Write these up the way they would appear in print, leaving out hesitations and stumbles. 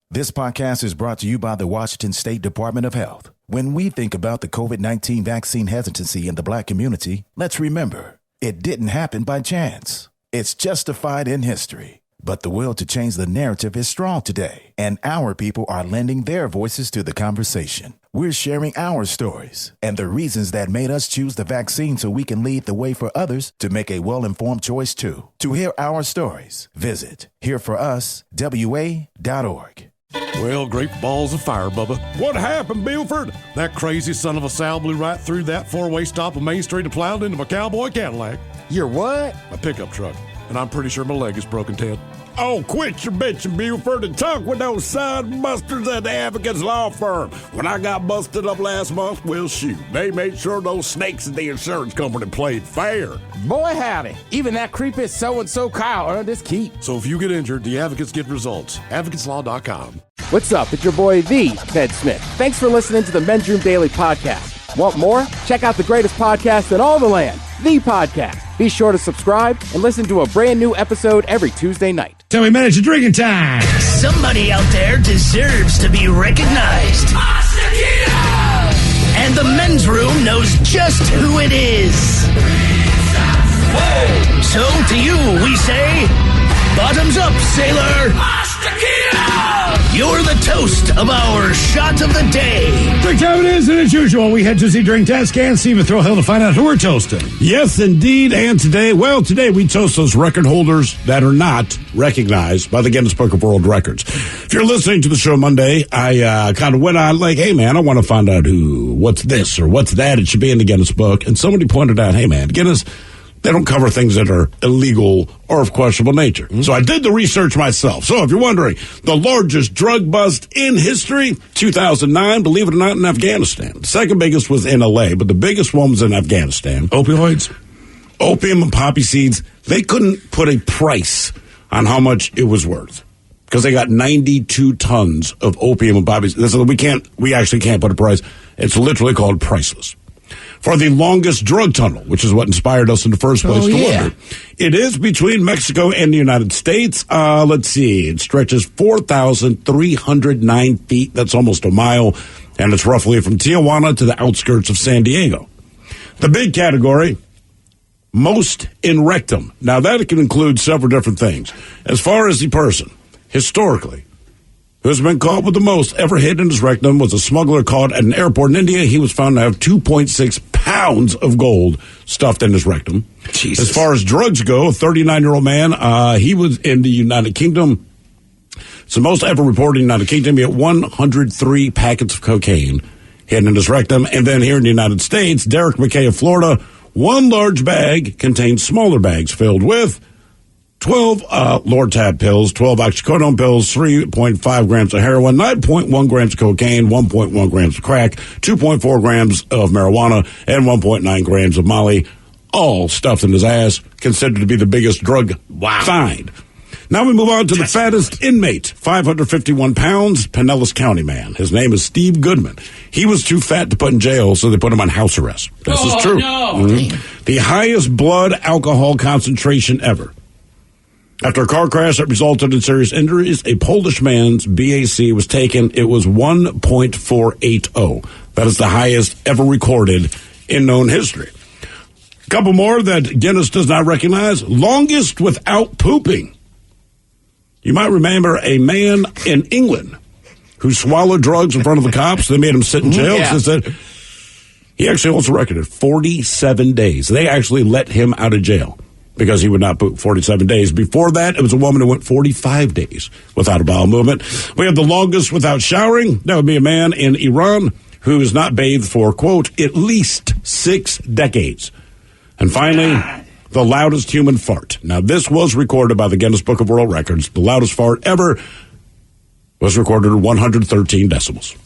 This podcast is brought to you by the Washington State Department of Health. When we think about the COVID-19 vaccine hesitancy in the Black community, let's remember, it didn't happen by chance. It's justified in history. But the will to change the narrative is strong today, and our people are lending their voices to the conversation. We're sharing our stories and the reasons that made us choose the vaccine so we can lead the way for others to make a well-informed choice too. To hear our stories, visit hereforuswa.org. Well, great balls of fire, Bubba. What happened, Buford? That crazy son of a Sal blew right through that four-way stop on Main Street and plowed into my cowboy Cadillac. Your what? My pickup truck. And I'm pretty sure my leg is broken, Ted. Oh, quit your bitching, Buford, and talk with those side busters at the Advocates Law Firm. When I got busted up last month, well, shoot, they made sure those snakes at the insurance company played fair. Boy, howdy. Even that creepy so-and-so Kyle earned his keep. So if you get injured, the advocates get results. AdvocatesLaw.com. What's up? It's your boy, the Ted Smith. Thanks for listening to the Men's Room Daily Podcast. Want more? Check out the greatest podcast in all the land, The Podcast. Be sure to subscribe and listen to a brand new episode every Tuesday night. Tell me, man, it's drinking time. Somebody out there deserves to be recognized. And the Men's Room knows just who it is. So to you, we say, bottoms up, sailor. You're the toast of our shot of the day. Drink time it is, and as usual, we head to the drink test and Stephen Throwhill to find out who we're toasting. Yes, indeed, and today we toast those record holders that are not recognized by the Guinness Book of World Records. If you're listening to the show Monday, I kind of went on like, hey, man, I want to find out what's this or what's that. It should be in the Guinness Book. And somebody pointed out, hey, man, Guinness, they don't cover things that are illegal or of questionable nature. So I did the research myself. So if you're wondering, the largest drug bust in history, 2009, believe it or not, in Afghanistan. The second biggest was in L.A., but the biggest one was in Afghanistan. Opioids? Opium and poppy seeds. They couldn't put a price on how much it was worth because they got 92 tons of opium and poppy seeds. We actually can't put a price. It's literally called priceless. For the longest drug tunnel, which is what inspired us in the first place wonder. It is between Mexico and the United States. Let's see. It stretches 4,309 feet. That's almost a mile. And it's roughly from Tijuana to the outskirts of San Diego. The big category, most in rectum. Now, that can include several different things. As far as the person, historically, who's been caught with the most ever hit in his rectum was a smuggler caught at an airport in India. He was found to have 2.6 pounds of gold stuffed in his rectum. Jesus. As far as drugs go, a 39-year-old man, he was in the United Kingdom. It's the most ever reported in the United Kingdom. He had 103 packets of cocaine hidden in his rectum. And then here in the United States, Derek McKay of Florida, one large bag contained smaller bags filled with 12 Lortab pills, 12 oxycodone pills, 3.5 grams of heroin, 9.1 grams of cocaine, 1.1 grams of crack, 2.4 grams of marijuana, and 1.9 grams of Molly, all stuffed in his ass, considered to be the biggest drug find. Now we move on to the fattest inmate, 551 pounds, Pinellas County man. His name is Steve Goodman. He was too fat to put in jail, so they put him on house arrest. This is true. No. Mm-hmm. The highest blood alcohol concentration ever. After a car crash that resulted in serious injuries, a Polish man's BAC was taken. It was 1.480. That is the highest ever recorded in known history. A couple more that Guinness does not recognize. Longest without pooping. You might remember a man in England who swallowed drugs in front of the cops. They made him sit in jail. Yeah. He actually holds a record of 47 days. They actually let him out of jail because he would not poop 47 days. Before that, it was a woman who went 45 days without a bowel movement. We have the longest without showering. That would be a man in Iran who has not bathed for, quote, at least 6 decades. And finally, the loudest human fart. Now, this was recorded by the Guinness Book of World Records. The loudest fart ever was recorded at 113 decibels.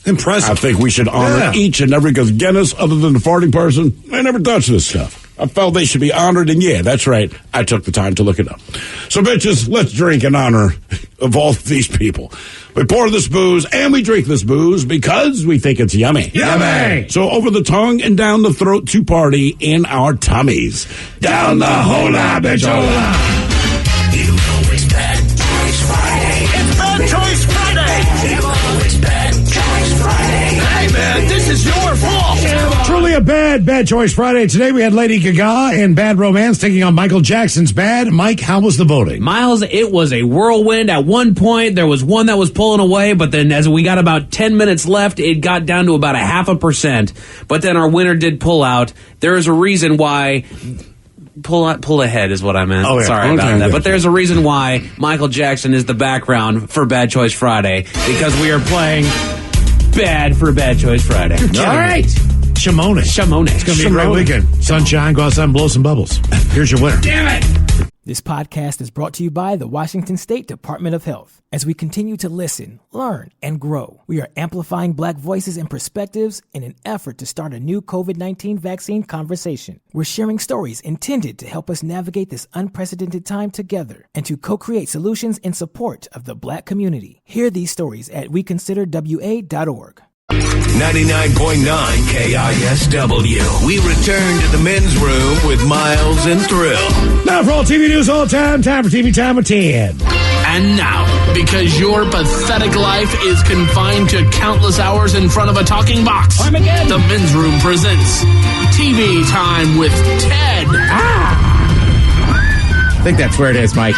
Impressive. I think we should honor each and every, because Guinness, other than the farting person, they never touch this stuff. I felt they should be honored, and yeah, that's right. I took the time to look it up. So, bitches, let's drink in honor of all of these people. We pour this booze, and we drink this booze because we think it's yummy. Yummy! So, over the tongue and down the throat to party in our tummies. Down the hola, bitchola! You know it's Bad Choice Friday. It's Bad Choice Friday! a Bad Choice Friday. Today we had Lady Gaga and Bad Romance taking on Michael Jackson's Bad. Mike, how was the voting? Miles, it was a whirlwind. At one point, there was one that was pulling away, but then as we got about 10 minutes left, it got down to about 0.5%. But then our winner did pull out. There is a reason why... Pull ahead is what I meant. Oh, yeah. Sorry about that. But there's a reason why Michael Jackson is the background for Bad Choice Friday, because we are playing Bad for Bad Choice Friday. All right. Shimone. It's going to be a great weekend. Sunshine, go outside and blow some bubbles. Here's your winner. Damn it! This podcast is brought to you by the Washington State Department of Health. As we continue to listen, learn, and grow, we are amplifying Black voices and perspectives in an effort to start a new COVID-19 vaccine conversation. We're sharing stories intended to help us navigate this unprecedented time together and to co-create solutions in support of the Black community. Hear these stories at weconsiderwa.org. 99.9 KISW. We return to the men's room with Miles and Thrill. Now for all TV news all the time for TV Time with 10. And now, because your pathetic life is confined to countless hours in front of a talking box, the men's room presents TV Time with Ted. I think that's where it is, Mike.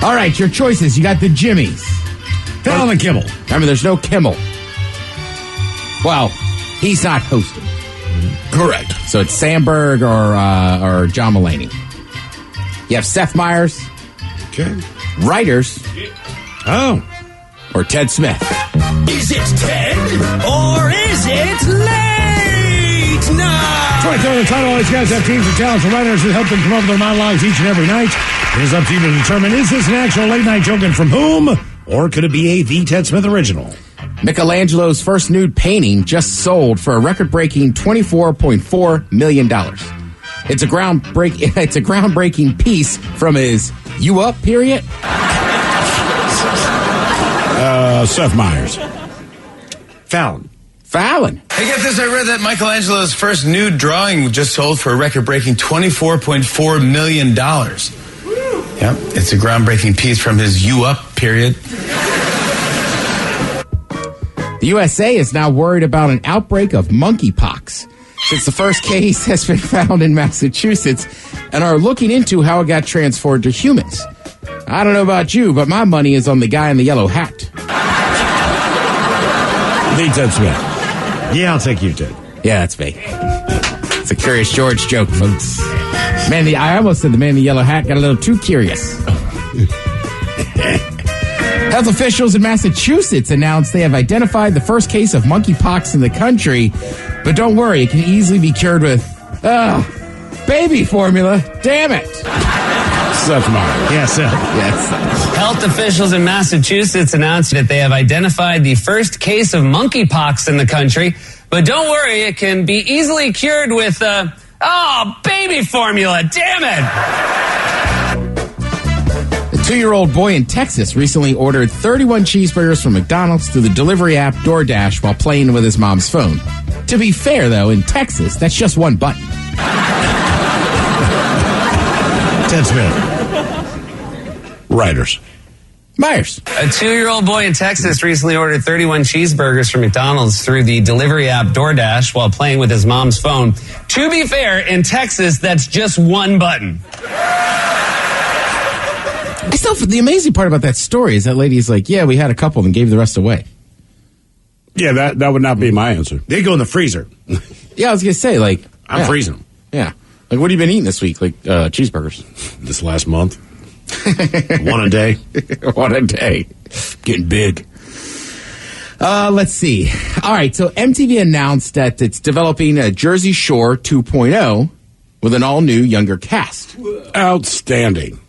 All right, your choices. You got the Jimmies. Fallon and Kimmel. Remember, there's no Kimmel. Well, he's not hosting. Correct. So it's Sandberg or John Mulaney. You have Seth Meyers. Okay. Writers. Oh. Or Ted Smith. Is it Ted or is it late night? Troy Taylor, the title. All these guys have teams of talents and writers that help them come up with their monologues each and every night. It is up to you to determine, is this an actual late night joke and from whom? Or could it be a The Ted Smith original? Michelangelo's first nude painting just sold for a record-breaking $24.4 million. It's a groundbreaking piece from his "You Up" period. Seth Meyers. Fallon. Hey, get this. I read that Michelangelo's first nude drawing just sold for a record-breaking $24.4 million. Yep, it's a groundbreaking piece from his "You Up" period. The USA is now worried about an outbreak of monkeypox since the first case has been found in Massachusetts and are looking into how it got transferred to humans. I don't know about you, but my money is on the guy in the yellow hat. The Ted Smith. Yeah, I'll take you, Ted. Yeah, that's me. It's a Curious George joke, folks. I almost said the man in the yellow hat got a little too curious. Health officials in Massachusetts announced they have identified the first case of monkeypox in the country, but don't worry, it can easily be cured with, baby formula. Damn it. Seth Meyers. Yes. Health officials in Massachusetts announced that they have identified the first case of monkeypox in the country, but don't worry, it can be easily cured with, baby formula. Damn it. A 2-year-old boy in Texas recently ordered 31 cheeseburgers from McDonald's through the delivery app DoorDash while playing with his mom's phone. To be fair, though, in Texas, that's just one button. Ted Smith. Writers. Myers. A 2-year-old boy in Texas recently ordered 31 cheeseburgers from McDonald's through the delivery app DoorDash while playing with his mom's phone. To be fair, in Texas, that's just one button. The amazing part about that story is that lady's like, yeah, we had a couple and gave the rest away. Yeah, that would not be my answer. They go in the freezer. Yeah, I was going to say, like... I'm freezing them. Yeah. Like, what have you been eating this week? Like, cheeseburgers. This last month. One a day. One a day. Getting big. Let's see. All right, so MTV announced that it's developing a Jersey Shore 2.0 with an all-new, younger cast. Outstanding.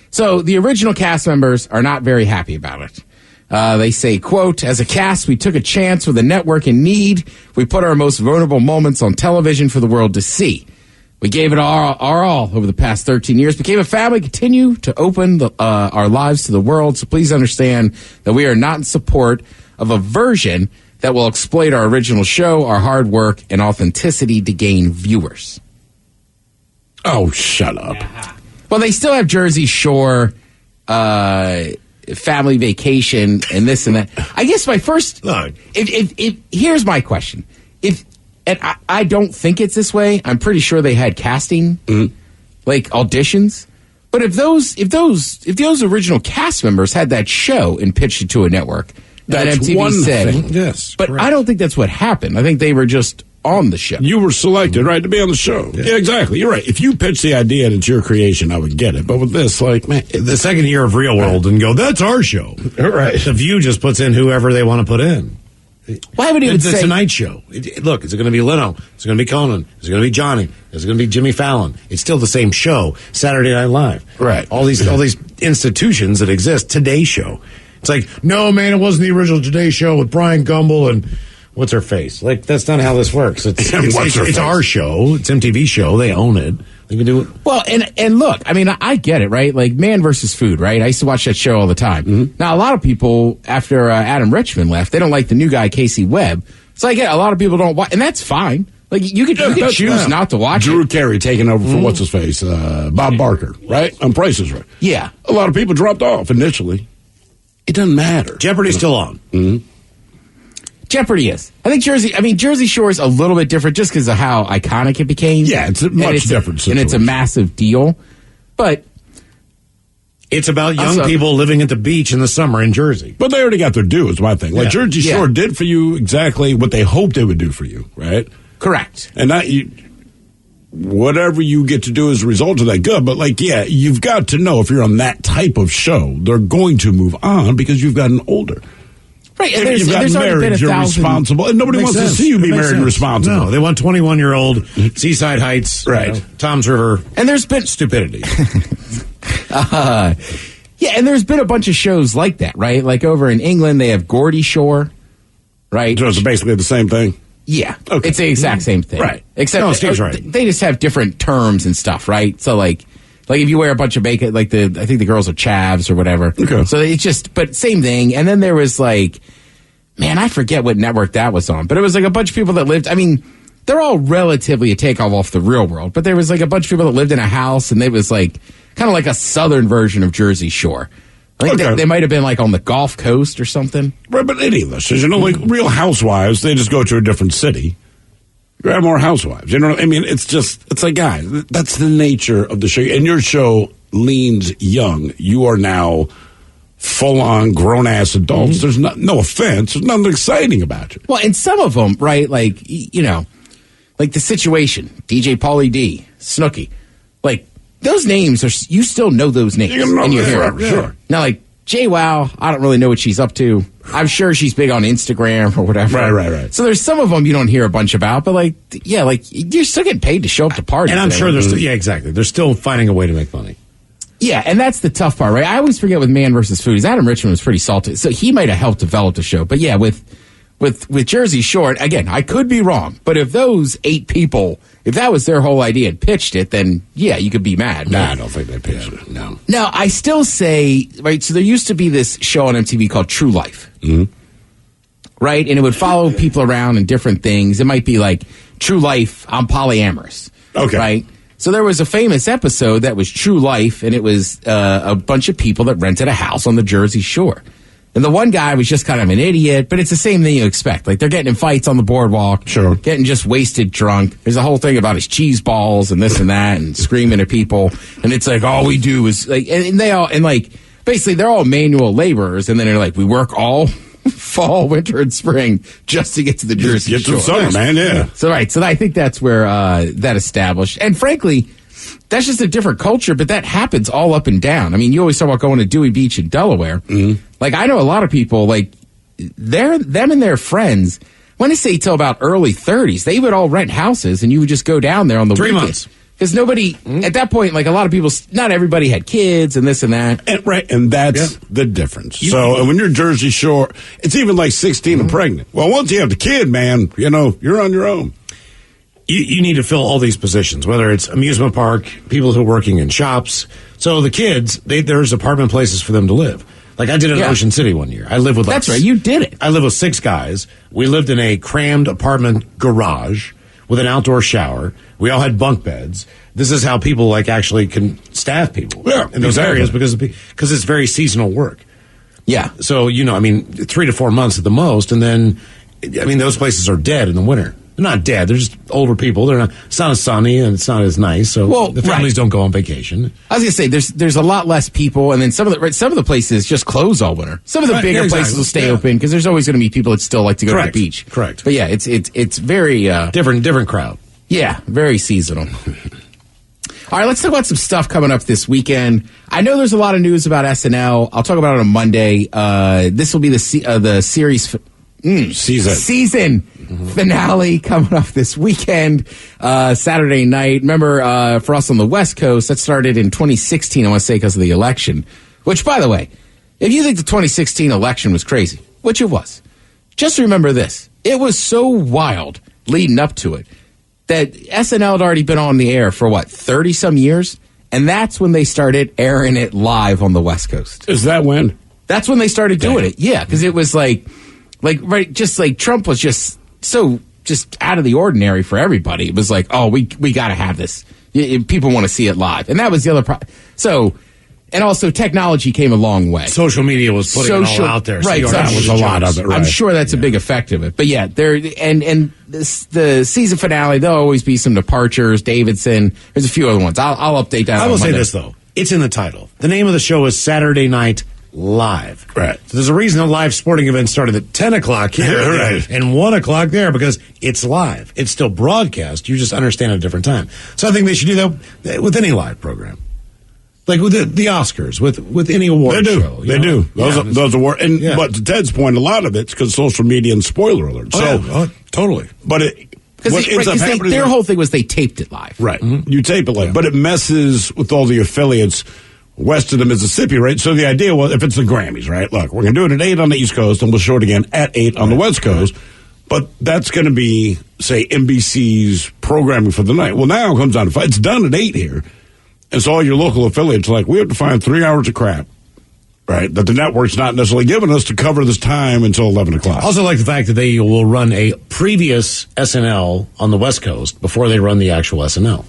So the original cast members are not very happy about it. They say, quote, as a cast, we took a chance with a network in need. We put our most vulnerable moments on television for the world to see. We gave it our all over the past 13 years, became a family, continue to open our lives to the world. So please understand that we are not in support of a version that will exploit our original show, our hard work, and authenticity to gain viewers. Oh, shut up. Well, they still have Jersey Shore family vacation and this and that. I guess my first, if here's my question. And I don't think it's this way. I'm pretty sure they had casting, like auditions. But if those original cast members had that show and pitched it to a network, that's MTV one said, thing. Yes, but correct. I don't think that's what happened. I think they were just on the show. You were selected, right, to be on the show. Yeah, exactly. You're right. If you pitch the idea and it's your creation, I would get it. But with this, like, man, the second year of Real World and go, that's our show. Right. The View just puts in whoever they want to put in. Why would he It's say a Tonight Show. Look, is it going to be Leno? Is it going to be Conan? Is it going to be Johnny? Is it going to be Jimmy Fallon? It's still the same show. Saturday Night Live. Right. All these institutions that exist. Today Show. It's like, no, man, it wasn't the original Today Show with Brian Gumbel and what's her face. Like, that's not how this works. It's our show. It's MTV show. They own it. They can do it. Well, and look, I mean, I get it, right? Like Man versus Food, right? I used to watch that show all the time. Now, a lot of people, after Adam Richman left, they don't like the new guy, Casey Webb. So I get a lot of people don't watch, and that's fine. Like, you could choose not to watch Drew it. Carey taking over for what's-his-face, Bob Barker, right? On Price is Right. Yeah. A lot of people dropped off initially. It doesn't matter. Jeopardy's still on. Jeopardy is. I think Jersey Shore is a little bit different just because of how iconic it became. Yeah, it's a much different situation. And it's a massive deal. But it's about young people living at the beach in the summer in Jersey. But they already got their due, is my thing. Like, Jersey Shore did for you exactly what they hoped they would do for you, right? Correct. And that whatever you get to do as a result of that, good. But, like, yeah, you've got to know if you're on that type of show, they're going to move on because you've gotten older. Right, and you've gotten married, you're responsible, and nobody wants to see you be married and responsible. No, they want 21-year-old Seaside Heights, right? Tom's River, and there's been stupidity. Yeah, and there's been a bunch of shows like that, right? Like over in England, they have Geordie Shore, right? So it's basically the same thing. Yeah, okay. It's the exact same thing, right? Except Steve's right. They just have different terms and stuff, right? So like if you wear a bunch of makeup, like I think the girls are chavs or whatever. Okay. So it's just, but same thing. And then there was like, man, I forget what network that was on, but it was like a bunch of people that lived. I mean, they're all relatively a takeoff off the Real World, but there was like a bunch of people that lived in a house, and it was like kind of like a southern version of Jersey Shore. I think they might have been like on the Gulf Coast or something. Right, but any of this, you know, like Real Housewives, they just go to a different city. You have more housewives. You know what I mean? It's like, guys, that's the nature of the show. And your show leans young. You are now full-on grown-ass adults. There's no offense. There's nothing exciting about you. Well, and some of them, right, like, you know, like The Situation, DJ Pauly D, Snooki, like, those names are, you still know those names. You know, and you hear forever, it. sure. Now, like, JWoww, I don't really know what she's up to. I'm sure she's big on Instagram or whatever. Right. So there's some of them you don't hear a bunch about, but like, yeah, like, you're still getting paid to show up to parties. And I'm sure they're still, exactly. They're still finding a way to make money. Yeah, and that's the tough part, right? I always forget with Man versus Food is Adam Richman was pretty salty, so he might have helped develop the show. But yeah, with Jersey Shore, again, I could be wrong, but if those 8 people, if that was their whole idea and pitched it, then yeah, you could be mad. Nah, I don't think they pitched it. No. Now, I still say, right, so there used to be this show on MTV called True Life. Right? And it would follow people around and different things. It might be like, True Life, I'm polyamorous. Okay. Right? So there was a famous episode that was True Life, and it was a bunch of people that rented a house on the Jersey Shore. And the one guy was just kind of an idiot, but it's the same thing you expect. Like, they're getting in fights on the boardwalk. Sure. Getting just wasted drunk. There's a whole thing about his cheese balls and this and that and screaming at people. And it's like, all we do is, like, and they all, and like, basically they're all manual laborers. And then they're like, we work all fall, winter, and spring just to get to the Jersey Shore. Get to the summer, man, yeah. So, right. So I think that's where that established. And frankly, that's just a different culture, but that happens all up and down. I mean, you always talk about going to Dewey Beach in Delaware. Like, I know a lot of people, like, them and their friends, when I say till about early 30s, they would all rent houses, and you would just go down there on the 3 weekends. months. Because nobody, at that point, like, a lot of people, not everybody had kids and this and that. And that's the difference. So when you're Jersey Shore, it's even like 16 and pregnant. Well, once you have the kid, man, you know, you're on your own. You need to fill all these positions, whether it's amusement park, people who are working in shops. So the kids, there's apartment places for them to live. Like, I did it in Ocean City one year. I lived with That's right, you did it. I lived with 6 guys. We lived in a crammed apartment garage with an outdoor shower. We all had bunk beds. This is how people, like, actually can staff people in those areas because it's very seasonal work. Yeah. So, 3 to 4 months at the most. And then, those places are dead in the winter. They're not dead. They're just older people. It's not as sunny and it's not as nice. So the families don't go on vacation. I was going to say, there's a lot less people. And then some of the places just close all winter. Some of the bigger places will stay open because there's always going to be people that still like to go to the beach. Correct. But yeah, it's very different crowd. Yeah, very seasonal. All right, let's talk about some stuff coming up this weekend. I know there's a lot of news about SNL. I'll talk about it on Monday. This will be the series season finale coming up this weekend, Saturday night. Remember, for us on the West Coast, that started in 2016, I want to say, because of the election. Which, by the way, if you think the 2016 election was crazy, which it was, just remember this. It was so wild leading up to it that SNL had already been on the air for, 30-some years? And that's when they started airing it live on the West Coast. Is that when? That's when they started doing it, yeah, because it was just like Trump was just so just out of the ordinary for everybody. It was like, oh, we got to have this. People want to see it live. And that was the other problem. So, and also technology came a long way. Social media was putting it all out there. Right. So that was a lot of it. Right. I'm sure that's a big effect of it. But yeah, the season finale, there'll always be some departures. Davidson, there's a few other ones. I'll update that. I will say this, though. It's in the title. The name of the show is Saturday Night Live. Right. So there's a reason the live sporting event started at 10 o'clock here and 1 o'clock there, because it's live. It's still broadcast. You just understand at a different time. So I think they should do that with any live program. Like with the Oscars, with any award show. They do. Those award. But to Ted's point, a lot of it's because social media and spoiler alert. Totally. But their whole thing was they taped it live. Right. Mm-hmm. You tape it live. But it messes with all the affiliates west of the Mississippi, right? So the idea was, if it's the Grammys, right? Look, we're going to do it at 8 on the East Coast, and we'll show it again at 8 on the West Coast. But that's going to be, say, NBC's programming for the night. Well, now it comes down to 5. It's done at 8 here. And so all your local affiliates are like, we have to find 3 hours of crap, right, that the network's not necessarily giving us to cover this time until 11 o'clock. I also like the fact that they will run a previous SNL on the West Coast before they run the actual SNL.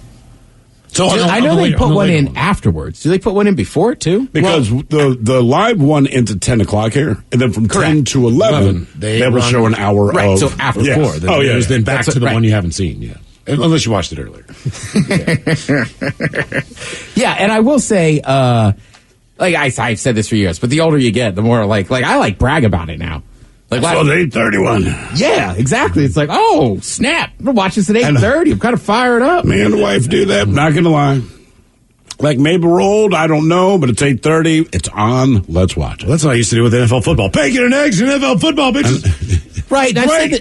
So I know they put one in afterwards. Do they put one in before it, too? Because the live one into 10 o'clock here, and then from 10 to 11, they will show an hour of... Right, so after 4. Then back to the one you haven't seen, unless you watched it earlier. Yeah, and I will say, I've said this for years, but the older you get, the more I brag about it now. So it's 8:31. Yeah, exactly. It's like, oh, snap. We're watching this at 8:30. I'm kind of fired up. Me and the wife do that. Not going to lie. Like maybe we're old, I don't know, but it's 8:30. It's on. Let's watch it. Well, that's what I used to do with NFL football. Bacon and eggs and NFL football, bitches. Right.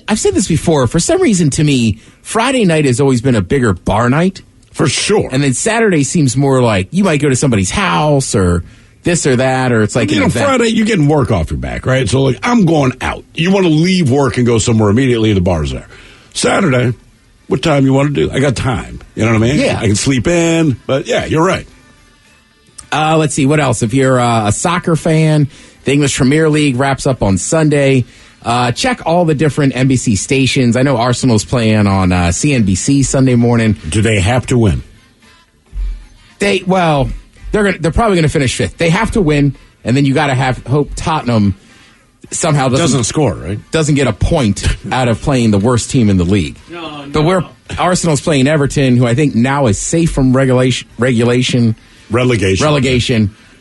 I've said this before. For some reason, to me, Friday night has always been a bigger bar night. For sure. And then Saturday seems more like you might go to somebody's house or this or that, or it's like Friday, you're getting work off your back, right? So, I'm going out. You want to leave work and go somewhere immediately, the bar's there. Saturday, what time you want to do? I got time. You know what I mean? Yeah. I can sleep in, but yeah, you're right. Let's see, what else? If you're a soccer fan, the English Premier League wraps up on Sunday. Check all the different NBC stations. I know Arsenal's playing on CNBC Sunday morning. Do they have to win? They're probably going to finish 5th. They have to win, and then you got to hope Tottenham somehow doesn't score, right? Doesn't get a point out of playing the worst team in the league. No. But Arsenal's playing Everton, who I think now is safe from relegation.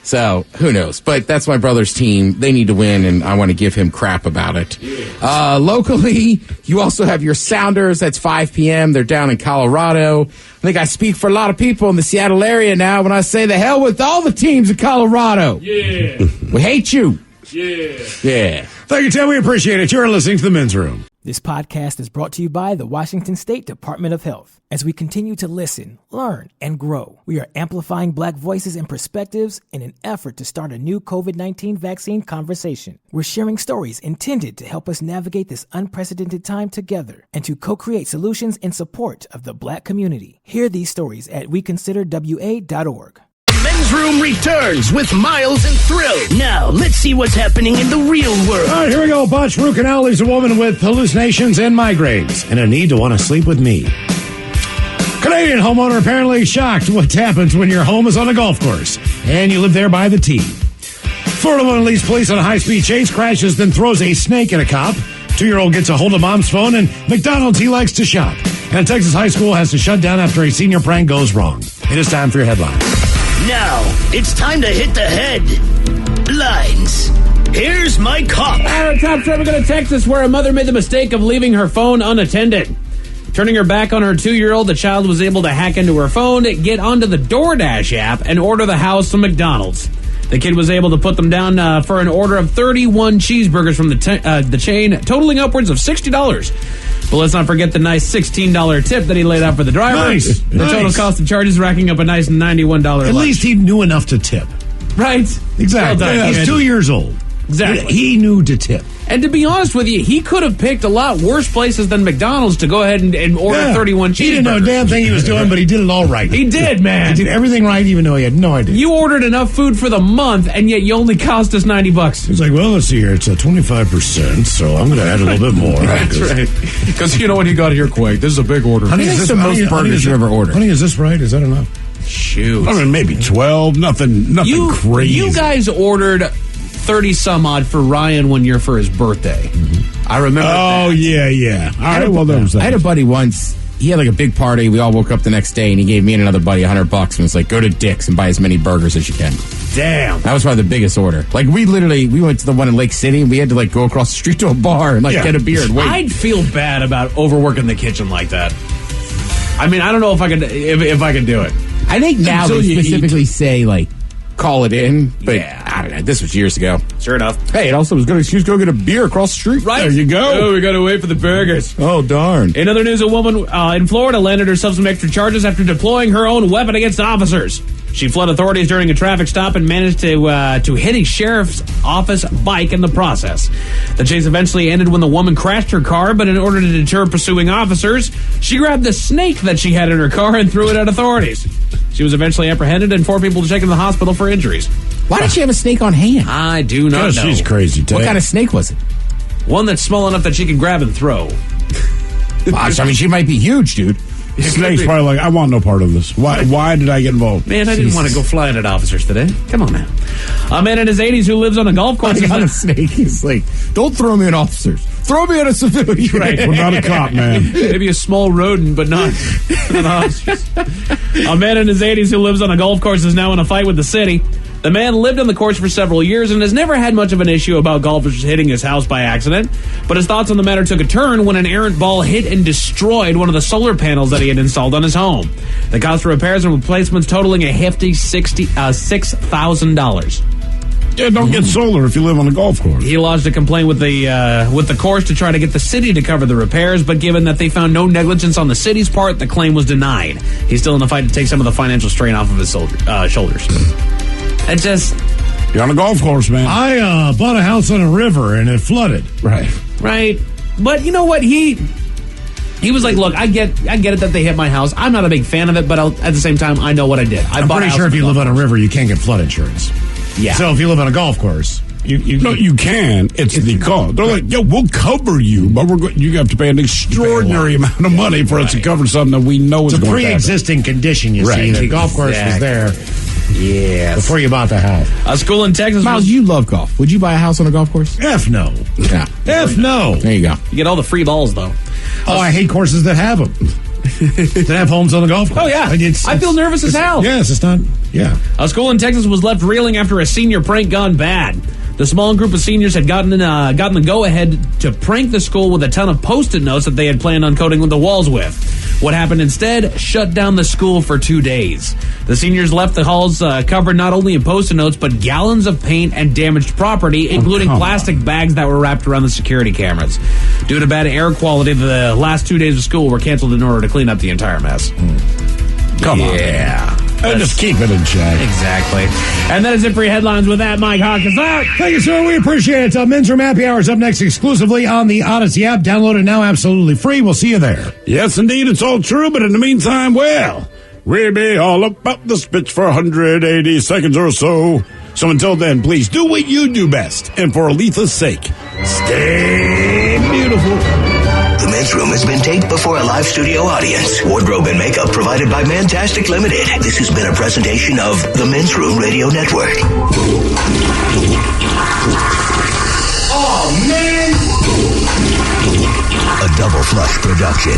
So who knows? But that's my brother's team. They need to win, and I want to give him crap about it. Yeah. Locally, you also have your Sounders. That's 5 p.m. They're down in Colorado. I think I speak for a lot of people in the Seattle area now when I say the hell with all the teams in Colorado. Yeah. We hate you. Yeah. Thank you, Tim. We appreciate it. You're listening to The Men's Room. This podcast is brought to you by the Washington State Department of Health. As we continue to listen, learn, and grow, we are amplifying Black voices and perspectives in an effort to start a new COVID-19 vaccine conversation. We're sharing stories intended to help us navigate this unprecedented time together and to co-create solutions in support of the Black community. Hear these stories at weconsiderwa.org. Men's Room returns with Miles and Thrill. Now, let's see what's happening in the real world. All right, here we go. Butch Rucanelli is a woman with hallucinations and migraines and a need to want to sleep with me. Canadian homeowner apparently shocked what happens when your home is on a golf course and you live there by the tee. Florida woman leads police on a high-speed chase, crashes, then throws a snake at a cop. 2-year-old gets a hold of mom's phone, and McDonald's he likes to shop. And Texas high school has to shut down after a senior prank goes wrong. It is time for your headlines. Now, it's time to hit the headlines. Here's my cop. Our top story, we go to Texas, where a mother made the mistake of leaving her phone unattended. Turning her back on her 2-year-old, the child was able to hack into her phone, get onto the DoorDash app, and order the house some McDonald's. The kid was able to put them down for an order of 31 cheeseburgers from the chain, totaling upwards of $60. But let's not forget the nice $16 tip that he laid out for the driver. Nice. The total cost of charges racking up a nice $91 At least he knew enough to tip. Right. Exactly. Well done, He's 2 years old. Exactly. He knew to tip. And to be honest with you, he could have picked a lot worse places than McDonald's to go ahead and order 31 cheeseburgers. He didn't know a damn thing he was doing, but he did it all right. He did, man. He did everything right, even though he had no idea. You ordered enough food for the month, and yet you only cost us $90. He's like, well, let's see here. It's 25%, so I'm going to add a little bit more. That's right. Because you know what, he got here quick. This is a big order. Honey, is this the most burgers you ever ordered? Honey, is this right? Is that enough? Shoot. I mean, maybe 12. Nothing crazy. You guys ordered 30 some odd for Ryan one year for his birthday. Mm-hmm. I remember. Oh, that. yeah. All right, well, there was that. I had a buddy once. He had like a big party. We all woke up the next day, and he gave me and another buddy $100 and was like, go to Dick's and buy as many burgers as you can. Damn. That was probably the biggest order. Like, we went to the one in Lake City, and we had to like go across the street to a bar and get a beer and wait. I'd feel bad about overworking the kitchen like that. I mean, I don't know if I could if I could do it. I think now they specifically say like, call it in, but I don't know. This was years ago. Sure enough. Hey, it also was good excuse to go get a beer across the street. Right. There you go. Oh, we got to wait for the burgers. Oh, darn. In other news, a woman in Florida landed herself some extra charges after deploying her own weapon against officers. She fled authorities during a traffic stop and managed to hit a sheriff's office bike in the process. The chase eventually ended when the woman crashed her car, but in order to deter pursuing officers, she grabbed the snake that she had in her car and threw it at authorities. She was eventually apprehended and 4 people taken to the hospital for injuries. Why did she have a snake on hand? I do not know. She's crazy, Ted. What kind of snake was it? One that's small enough that she can grab and throw. Gosh, I mean, she might be huge, dude. Snake's probably like, I want no part of this. Why did I get involved? Man, I didn't want to go flying at officers today. Come on now. A man in his 80s who lives on a golf course. On a snake. He's like, don't throw me at officers. Throw me at a civilian. Right. We're not a cop, man. Maybe a small rodent, but not officers. A man in his 80s who lives on a golf course is now in a fight with the city. The man lived on the course for several years and has never had much of an issue about golfers hitting his house by accident. But his thoughts on the matter took a turn when an errant ball hit and destroyed one of the solar panels that he had installed on his home. The cost of repairs and replacements totaling a hefty $6,000. Yeah, don't get solar if you live on a golf course. He lodged a complaint with the course to try to get the city to cover the repairs, but given that they found no negligence on the city's part, the claim was denied. He's still in the fight to take some of the financial strain off of his shoulders. It just... You're on a golf course, man. I bought a house on a river, and it flooded. Right. But you know what? He was like, look, I get it that they hit my house. I'm not a big fan of it, but at the same time, I know what I did. I'm pretty sure if you live on a river, you can't get flood insurance. Yeah. So if you live on a golf course, you can. It's the cost. They're like, we'll cover you, but you have to pay an extraordinary amount of money for us to cover something that we know is going to happen. It's a pre-existing condition, you see. The golf course was there. Yes. Before you bought the house. A school in Texas. Miles, you love golf. Would you buy a house on a golf course? F no. Yeah. F no. There you go. You get all the free balls, though. Oh, I hate courses that have them. That have homes on the golf course. Oh, yeah. I feel nervous as hell. Yes, it's not. Yeah. A school in Texas was left reeling after a senior prank gone bad. The small group of seniors had gotten the go-ahead to prank the school with a ton of Post-it notes that they had planned on coating the walls with. What happened instead? Shut down the school for 2 days. The seniors left the halls covered not only in Post-it notes, but gallons of paint and damaged property, including plastic bags that were wrapped around the security cameras. Due to bad air quality, the last 2 days of school were canceled in order to clean up the entire mess. Come on. Yeah. Just keep it in check. Exactly. And that is it for your headlines. With that, Mike Hawkins out. Thank you, sir. We appreciate it. Men's Room Happy Hour is up next exclusively on the Odyssey app. Download it now, absolutely free. We'll see you there. Yes, indeed. It's all true. But in the meantime, well, we'll be all about this bitch for 180 seconds or so. So until then, please do what you do best. And for Aletha's sake, stay beautiful. The Men's Room has been taped before a live studio audience. Wardrobe and makeup provided by Mantastic Limited. This has been a presentation of the Men's Room Radio Network. Oh, man! A Double Flush production.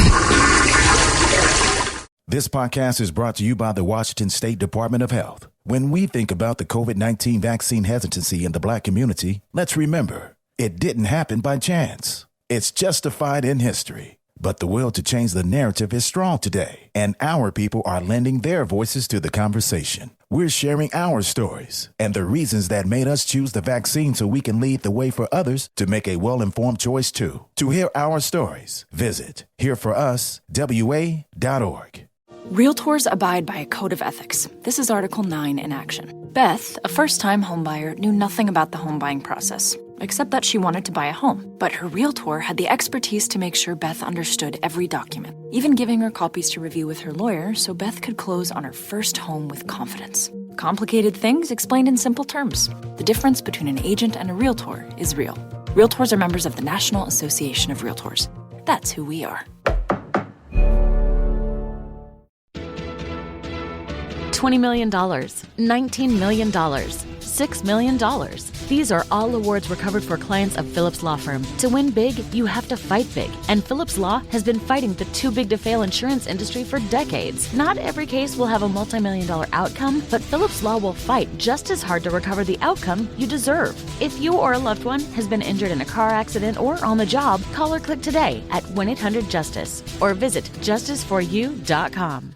This podcast is brought to you by the Washington State Department of Health. When we think about the COVID-19 vaccine hesitancy in the Black community, let's remember, it didn't happen by chance. It's justified in history. But the will to change the narrative is strong today, and our people are lending their voices to the conversation. We're sharing our stories and the reasons that made us choose the vaccine so we can lead the way for others to make a well-informed choice too. To hear our stories, visit hereforuswa.org. Realtors abide by a code of ethics. This is Article 9 in action. Beth, a first-time homebuyer, knew nothing about the home buying process, except that she wanted to buy a home. But her realtor had the expertise to make sure Beth understood every document, even giving her copies to review with her lawyer so Beth could close on her first home with confidence. Complicated things explained in simple terms. The difference between an agent and a realtor is real. Realtors are members of the National Association of Realtors. That's who we are. $20 million, $19 million, $6 million. These are all awards recovered for clients of Phillips Law Firm. To win big, you have to fight big. And Phillips Law has been fighting the too-big-to-fail insurance industry for decades. Not every case will have a multi-million-dollar outcome, but Phillips Law will fight just as hard to recover the outcome you deserve. If you or a loved one has been injured in a car accident or on the job, call or click today at 1-800-JUSTICE or visit justiceforyou.com.